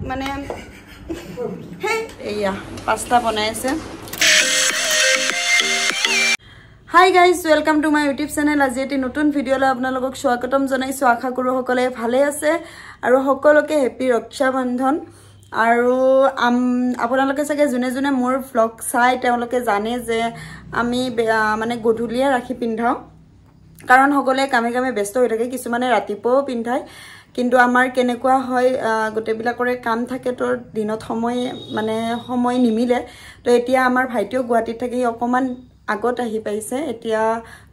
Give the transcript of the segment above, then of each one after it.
মানে এইয়া পাস্তা বনাই আছে hi guys welcome to my YouTube channel আজি এটি নতুন ভিডিঅ'লৈ আপোনালোকক স্বাগতম জনাইছোঁ আশা কৰোঁ সকলোৱে ভালে আছে আৰু সকলোকে হেপী ৰক্ষা বন্ধন আৰু আপোনালোকে চাগে যোনে যোনে মোৰ ভ্লগ চাই তেওঁলোকে জানে যে আমি মানে গধূলিয়ে ৰাখি পিন্ধাও কাৰণ সকলোৱে কামে কামে ব্যস্ত হৈ থাকে কিছুমানে ৰাতিপুৱাও পিন্ধায় কিন্তু আমাৰ কেনেকুৱা হয় গোটেইবিলাকৰে কাম থাকে তো দিনত সময় নিমিলে তো এতিয়া আমাৰ ভাইটিও গুৱাহাটীত থাকি অকমান আগত আহি পাইছে এতিয়া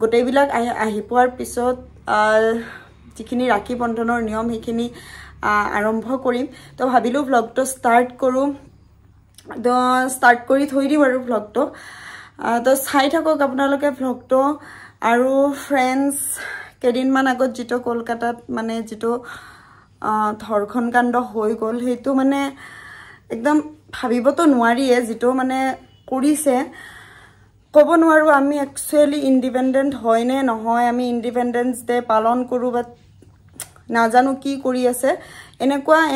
গোটেইবিলাক আহি পোৱাৰ পিছত যিখিনি ৰাখি বন্ধনৰ নিয়ম সেইখিনি আৰম্ভ কৰিম তো ভাবিলো ভ্লগটো ষ্টাৰ্ট কৰো তো ষ্টাৰ্ট কৰি থৈ দিম আৰু ভ্লগটো তো চাই থাকক আপোনালোকে ভ্লগটো আৰু ফ্ৰেণ্ডছ কেদিনমান আগত যেটো কলকাতাত মানে যেটো ধৰ্ষণ কাণ্ড হৈ গ'ল হেতু মানে একদম ভাবিবতো নোৱাৰিয়ে যেটো মানে কৰিছে ক'ব নোৱাৰো আমি একচুয়ালি ইন্ডিপেন্ডেন্ট হয় নে নহয় আমি ইন্ডিপেন্ডেন্স ডে পালন কৰো বা নাজানো কি কৰি আছে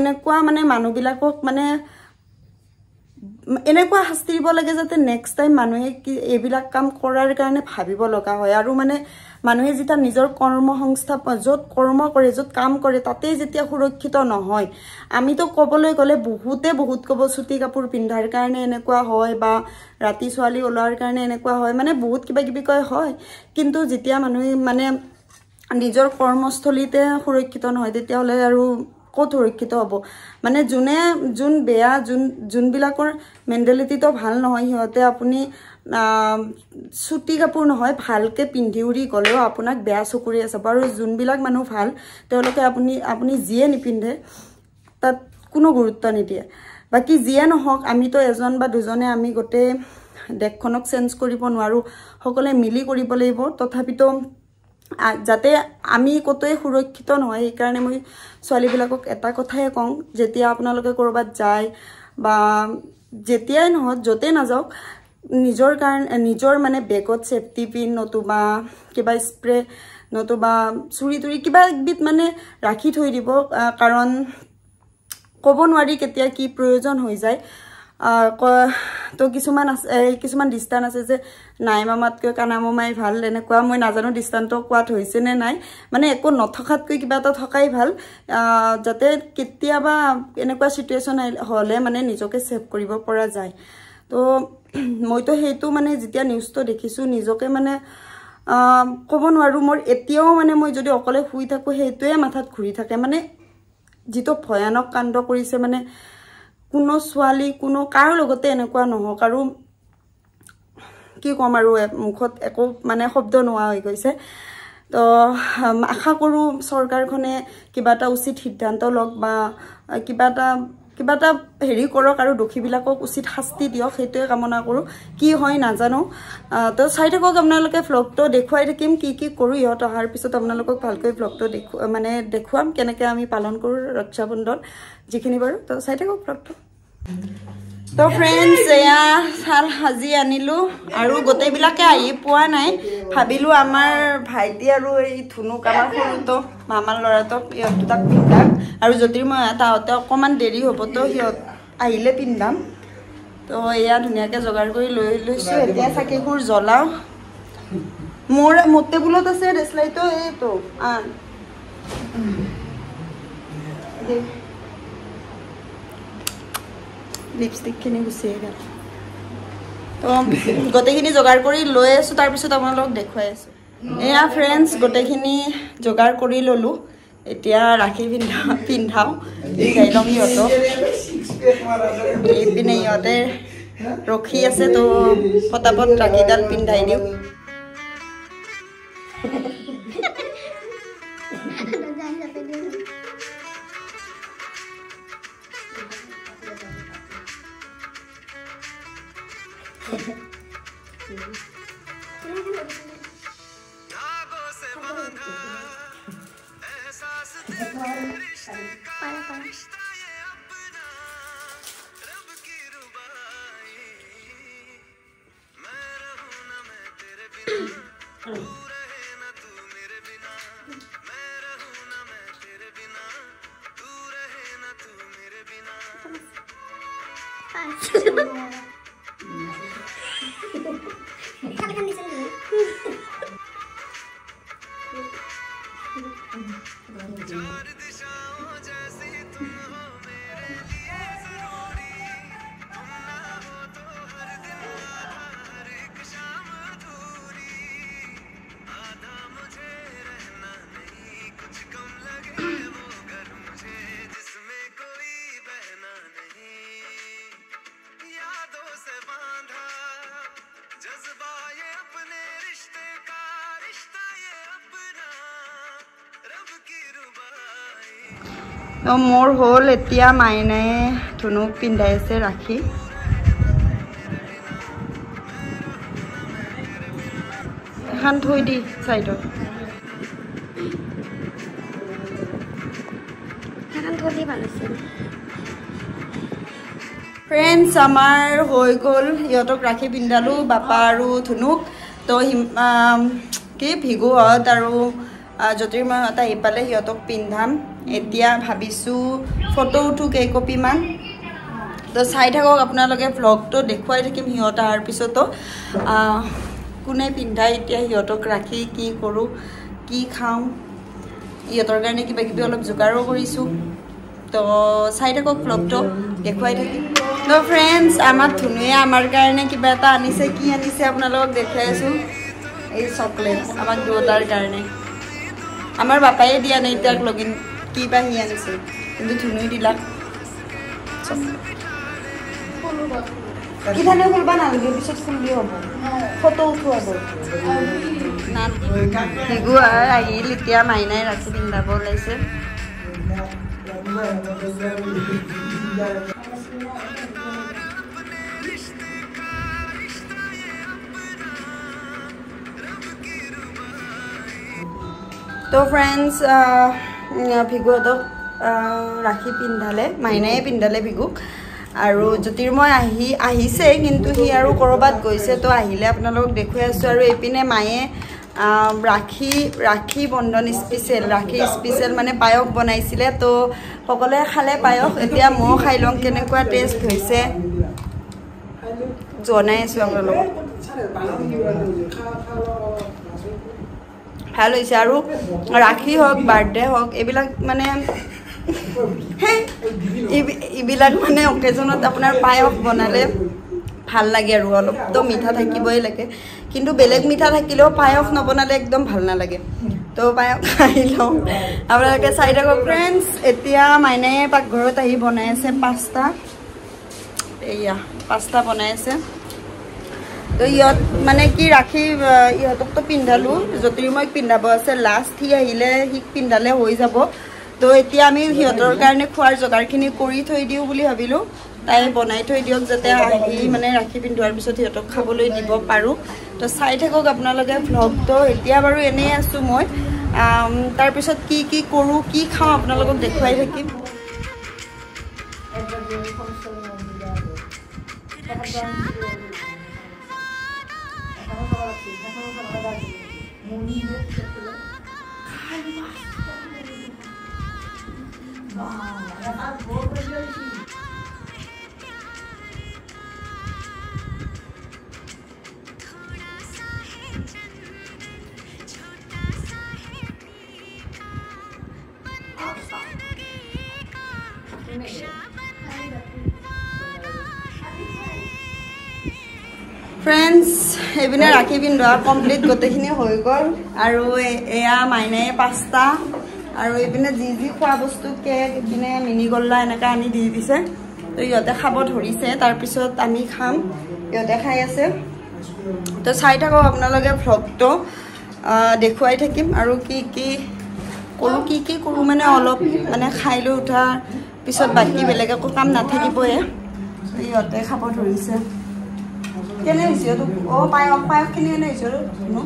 এনেকুৱা মানে মানুহবিলাকক মানে এনেকুৱা শাস্তি দিব লাগে যাতে নেক্সট টাইম মানুহে কি এবিলাক কাম কৰাৰ কাৰণে ভাবিব লগা হয় আৰু মানে মানুহে যেতিয়া নিজৰ কৰ্মসংস্থাপন য'ত কৰ্ম কৰে য'ত কাম কৰে তাতেই যেতিয়া সুৰক্ষিত নহয় আমিতো ক'বলৈ গ'লে বহুত ক'ব চুটি কাপোৰ পিন্ধাৰ কাৰণে এনেকুৱা হয় বা ৰাতি ছোৱালী ওলাৰ কাৰণে এনেকুৱা হয় মানে বহুত কিবা কিবি কয় হয় কিন্তু যেতিয়া মানুহে মানে নিজৰ কৰ্মস্থলীতে সুৰক্ষিত নহয় তেতিয়াহলে আৰু কত সুৰক্ষিত হ'ব মানে যোন বেয়া যোনবিলাকৰ মেন্টালিটিটো ভাল নহয় সিহঁতে আপুনি চুটি কাপোৰ নহয় ভালকে পিন্ধি উৰি গলেও আপোনাক বেয়া চকুৰে আছে আৰু যোনবিলাক মানুহ ভাল তেওঁলোকে আপুনি যিয়ে নিপিন্ধে তাত কোনো গুৰুত্ব নিদিয়ে বাকি যিয়ে নহওক আমিতো এজন বা দুজনে আমি গোটেই দেশখনক চেঞ্জ কৰিব নোৱাৰো সকলে মিলি কৰিব লাগিব তথাপিতো যাতে আমি কতই সুৰক্ষিত নহয় এই কাৰণে মই ছোৱালীবিলাকক এটা কথাই কওঁ যেতিয়া আপোনালোকে কৰবাত যায় বা যেতিয়াই নহয় যতে নাযাওক নিজৰ মানে বেগত সেফটি পিন নতুবা কিবা স্প্ৰে নতুবা চুৰি তুৰি কিবা একবিধ মানে ৰাখি থৈ দিব কাৰণ ক'ব নোৱাৰি কেতিয়া কি প্ৰয়োজন হৈ যায় তো কিছুমান দৃষ্টান আছে যে নাই মামাতকৈ কানা মামাই ভাল এনেকুৱা মই নাজানো দৃষ্টান্ত কোৱাত হৈছে নে নাই মানে একো নথকাতকৈ কিবা এটা থকাই ভাল যাতে কেতিয়াবা এনেকুৱা সিচুৱেচন হলে মানে নিজকে সেভ কৰিব পৰা যায় তো মইতো হেতু মানে যেতিয়া নিউজটো দেখিছো নিজকে মানে ক'ব নোৱাৰো মোৰ এতিয়াও মানে মই যদি অকলে শুই থাকো হেতুৱে মাথাত ঘূৰি থাকে মানে যেটো ভয়ানক কাণ্ড কৰিছে মানে কোনো ছোৱালী কোনো কাৰ লগতে এনেকুৱা নহওক আৰু কি কম আৰু মুখত একো মানে শব্দ নোৱা হৈ গৈছে তো আশা কৰো চৰকাৰখনে কিবা এটা উচিত সিদ্ধান্ত লওক বা কিবা এটা হেৰি কৰক আৰু দোষীবিলাকক উচিত শাস্তি দিয়ক হেতুৱে কামনা কৰো কি হয় নাজানো তো চাই থাকক আপোনালোকে ভ্লগটো দেখুৱাই থাকিম কি কৰো ইহত অহাৰ পিছত আপোনালোকক ভালকৈ ভ্লগটো মানে দেখুৱাম কেনেকৈ আমি পালন কৰো ৰক্ষা বন্ধন যিখিনি বাৰু তো চাই থাকক ভ্লগটো তো ফ্ৰেণ্ডছ এয়া চাল হাজি আনিলো আৰু গোটেইবিলাকে আহি পোৱা নাই ভাবিলো আমাৰ ভাইটি আৰু এই ধুনুক আমাৰ সৰুটো মামাৰ ল'ৰাটো ইহঁত দুটাক পিন্ধাম আৰু জ্যোতিৰ্ময় তাহঁতে অকণমান দেৰি হ'ব তো সিহঁত আহিলে পিন্ধাম তো এয়া ধুনীয়াকৈ যোগাৰ কৰি লৈছোঁ এতিয়া চাকিবোৰ জ্বলাওঁ মোৰ টেবুলত আছে ডেছলাইটো এইটো লিপষ্টিকখিনি গুচিয়ে গ'ল তো গোটেইখিনি যোগাৰ কৰি লৈ আছোঁ তাৰপিছত আপোনালোকক দেখুৱাই আছোঁ এয়া ফ্ৰেণ্ডছ গোটেইখিনি যোগাৰ কৰি ল'লোঁ এতিয়া ৰাখি পিন্ধাওঁ পিন্ধাই ল'ম সিহঁতক এইপিনে সিহঁতে ৰখি আছে তো পটাপট ৰাখিডাল পিন্ধাই দিওঁ मोर होल एतिया माइने धुनुक पिंधाइছে राखी এখন থৈ দি সাইডত এখন থৈ দি ভাল আছে फ्रेंड्स आमार হৈ গল ইয়তক ৰাখি পিন্ধালো বাপা আৰু ধুনুক তো কি ভিগু হত আৰু জ্যোতিৰ্ময় হত ইপালে ইয়তক পিন্ধাম এতিয়া ভাবিছো ফটো উঠু কেই কপি মান তো চাই থাকক আপোনালোকে ব্লগটো দেখুৱাই থাকিম হিয়ত আৰ পিছতো কোনে পিন্ধাই এতিয়া হিয়তক ৰাখি কি কৰো কি খাও ইয়তৰ কাৰণে কিবা কিবি অলপ জোগাৰো কৰিছো তো চাই থাকক ব্লগটো দেখুৱাই থাকিম তো फ्रेंड्स আমাৰ ধুনুয়ে আমাৰ কাৰণে কিবা এটা আনিছে কি আনিছে আপোনালোকক দেখাইছো এই চকলেট আমাৰ দুটাৰ কাৰণে আমাৰ বাপায়ে দিয়া নাই তাক লগিন কি বা হি আনিছে কিন্তু ধুনুই দিলা কি ধানে খুলবা নালাগে পিছত খুললি হ'ব ফটো উঠুৱাব না হিগু আহিল এতিয়া মাইনাই ৰাখি পিন্ধাব ওলাইছে तो फ्रेंड्स ভিগুত ৰাখি পিন্ধালে মাইনায়ে পিন্ধালে ভিগুক আৰু জ্যোতিৰ্ময় আহিছে কিন্তু হি আৰু কৰবাত গৈছে তো আহিলে আপোনালোক দেখুৱাই আছো আৰু এপিনে মায়ে ৰাখি বন্ধন স্পেশাল ৰাখি স্পেশাল মানে পায়স বনাইছিলে তো সকলে খালে পায়স এতিয়া মই খাই লম কেনেকুৱা টেষ্ট হৈছে জনাই আছো আপোনালোক ভাল হৈছে আৰু ৰাখি হক বাৰ্থডে হক এবিলাক মানে ইবিলাক মানে অকেজনত আপোনাৰ পায়স বনালে ভাল লাগে আৰু অলপ তো মিঠা থাকিবই লাগে কিন্তু বেলেগ মিঠা থাকিলেও পায়স নবনালে একদম ভাল নালাগে তো পায়স খাই লওঁ আপোনালোকে চাই থাকক ফ্ৰেণ্ডছ এতিয়া মাইনায়ে পাকঘৰত আহি বনাই আছে পাস্তা এয়া পাস্তা বনাই আছে তো ইয়ত মানে কি ৰাখি ইয়তক তো পিন্ধালো জ্যোতিৰ্ময়ক পিন্ধাব আছে লাষ্ট হি আহিলে হি পিন্ধালে হৈ যাব তো এতিয়া আমি হিয়তৰ কাৰণে খোৱাৰ জগাৰখিনি কৰি থৈ দিও বুলি ভাবিলো তাই বনাই থৈ দিওক যাতে আহি মানে ৰাখি পিন্ধোৱাৰ পিছত হিয়তক খাবলৈ দিব পাৰো তো চাই থাকক আপোনালোকে ব্লগটো এতিয়া বাৰু এনে আছো মই তাৰ পিছত কি কৰো কি খাও আপোনালোকক দেখুৱাই থাকিম फ्रेंड्स एबिना राखी पिंधोआ कमप्लीट गोटेखिनि হৈ গল আৰু এয়া মাইনায়ে পাস্তা আৰু এবিনা জি খোৱা বস্তু কেক এবিনে মিনি গল্লা এনেকা আনি দি দিছে তো ইহতে খাব ধৰিছে তাৰ পিছত আমি খাম ইহতে খাই আছে তো চাই থাকক আপোনালোকে ব্লগটো দেখুৱাই থাকিম আৰু কি কৰো মানে অলপ মানে খাই লৈ উঠা পিছত বাকি বেলেগ একো কাম নাথাকিবই ইহতে খাব ধৰিছে কেনে হৈছে তো ও পায়স কিনে এনে হৈছে নো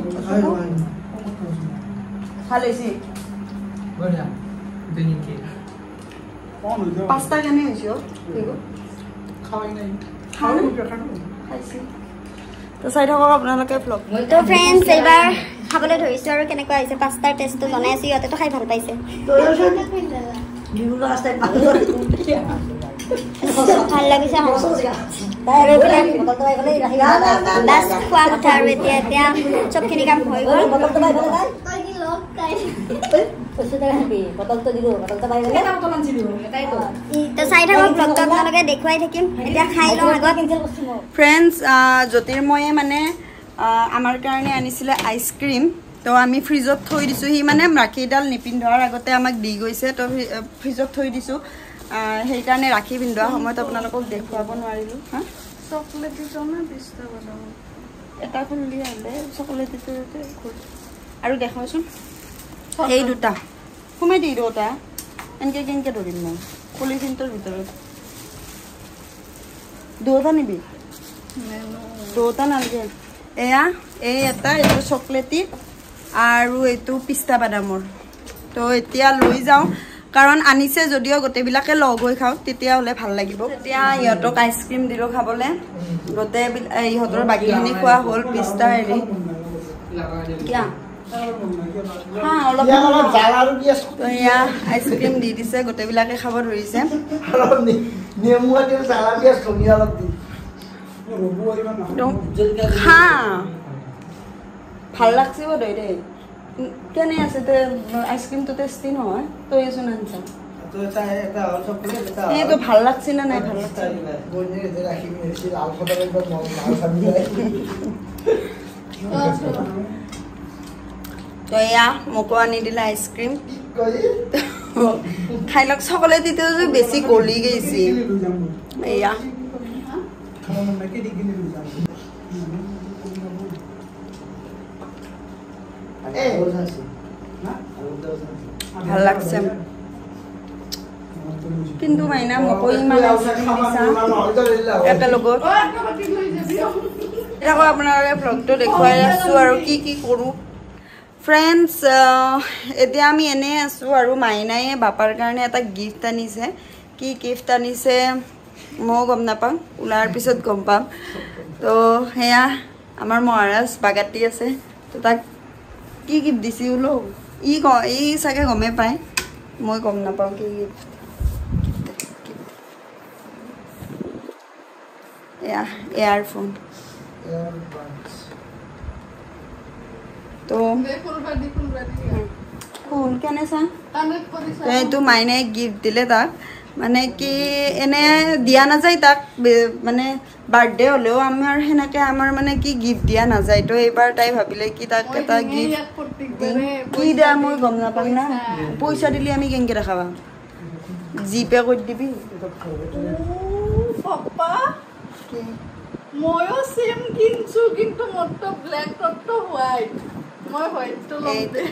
ভাল হৈছে বঢ়িয়া দেনিকে পাস্তা কেনে হৈছে দেখো খাওয়াই নাই খাইছি তো চাই থাকক আপোনালোকে ব্লগ তো फ्रेंड्स এবাৰ খাবলৈ ধৰিছো আৰু কেনেকুৱা হৈছে পাস্তাৰ টেষ্টটো জনাই আছো ইহতে তো খাই ভাল পাইছে তো বিহুৰ পাস্তা ভাল লাগিছে বাছ খোৱা কথা আৰু এতিয়া চবখিনি কাম হৈ গ'ল তো চাই থাকক ব্লগটো আপোনালোকে দেখুৱাই থাকিম এতিয়া খাই লওঁ আগত ফ্ৰেণ্ডছ জ্যোতিৰ্ময়ে মানে আমাৰ কাৰণে আনিছিলে আইচক্ৰীম তো আমি ফ্ৰিজত থৈ দিছোঁ সি মানে ৰাখীডাল নিপিন্ধোৱাৰ আগতে আমাক দি গৈছে তো ফ্ৰিজত থৈ দিছোঁ সেইকাৰণে ৰাখী পিন্ধোৱা সময়ত আপোনালোকক দেখুৱাব নোৱাৰিলোঁ হা চকলেট দিছোঁ না 20 টকা এটা খুলি আনিলে চকলেট দিছোঁ আৰু দেখাওঁচোন সেই দুটা সোমাই দি দুটা এনেকৈ কেনেকৈ ধৰিম মই পলিথিনটোৰ ভিতৰত দুটা নিবি দুটা নালাগে এয়া এই এটা এইটো চকলেটি আৰু এইটো পিস্তা বাদামৰ তো এতিয়া লৈ যাওঁ কাৰণ আনিছে যদিও গোটেইবিলাকে লগ হৈ খাওঁ তেতিয়াহ'লে ভাল লাগিব এতিয়া ইহঁতক আইচক্ৰীম দিলোঁ খাবলৈ গোটেই ইহঁতৰ বাকীখিনি খোৱা হ'ল পিস্তা হেৰি কিয়া আইচক্ৰীম দি দিছে গোটেইবিলাকে খাব ধৰিছে ভাল লাগছে বোধহয় দেই কেনে আছে আইচক্ৰীমটো টেষ্টি নহয় তই আছো নানছা এইটো ভাল লাগছে না নাই ভাল লাগছে তো এয়া মোকো আনি দিলে আইচক্ৰীম খাই লওক চকলেট দিতে বেছি গলি গৈছে এয়া ভাল লাগছে কিন্তু মাইনা মোকো ইমান একেলগত এতিয়া আপোনালোকে ভ্লগটো দেখুৱাই আছোঁ আৰু কি কি কৰোঁ ফ্ৰেণ্ডছ এতিয়া আমি এনেই আছোঁ আৰু মাইনায়ে বাপাৰ কাৰণে এটা গিফ্ট আনিছে কি গিফ্ট আনিছে ময়ো গম নাপাম ওলাৰ পিছত গম পাম তো সেয়া আমাৰ মহাৰাজ বাগাতি আছে তো তাক কি গিফ্ট দিছে বোলো ই চাগে গমেই পায় মই গম নাপাওঁ কি গিফ্ট এয়া এয়াৰফোন তো ফুল কেনে চা এইটো মাইনাই গিফ্ট দিলে তাক মানে কি এনে দিয়া নাযায় তাক মানে বাৰ্থডে হ'লেও আমাৰ সেনেকৈ আমাৰ মানে কি গিফ্ট দিয়া নাযায় তো এইবাৰ তাই ভাবিলে কি তাক এটা গিফ্ট কি দিয়া মই গম নাপাম না পইচা দিলে আমি কেনেকৈ দেখাবা জিপে কৰি দিবি ময়ো সেম কিনছো কিন্তু মোৰটো ব্ল্যাক টপটো হোৱাইট মই হোৱাইটটো লম দে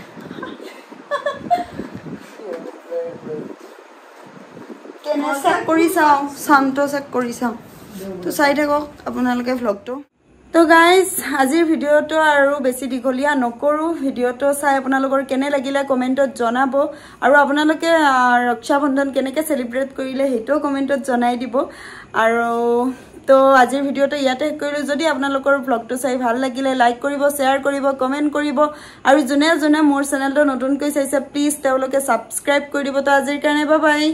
কেনে চেক কৰি চাওঁ চাউণ্ডটো চেক কৰি চাওঁ তো চাই থাকক আপোনালোকে ভ্লগটো তো গাইজ আজিৰ ভিডিঅ'টো আৰু বেছি দীঘলীয়া নকৰোঁ ভিডিঅ'টো চাই আপোনালোকৰ কেনে লাগিলে কমেণ্টত জনাব আৰু আপোনালোকে ৰক্ষাবন্ধন কেনেকৈ চেলিব্ৰেট কৰিলে সেইটোও কমেণ্টত জনাই দিব আৰু তো আজিৰ ভিডিঅ'টো ইয়াতে শেষ কৰিলোঁ যদি আপোনালোকৰ ভ্লগটো চাই ভাল লাগিলে লাইক কৰিব শ্বেয়াৰ কৰিব কমেণ্ট কৰিব আৰু যোনে যোনে মোৰ চেনেলটো নতুনকৈ চাইছে প্লিজ তেওঁলোকে ছাবস্ক্ৰাইব কৰি দিব তো আজিৰ কাৰণে বাই বাই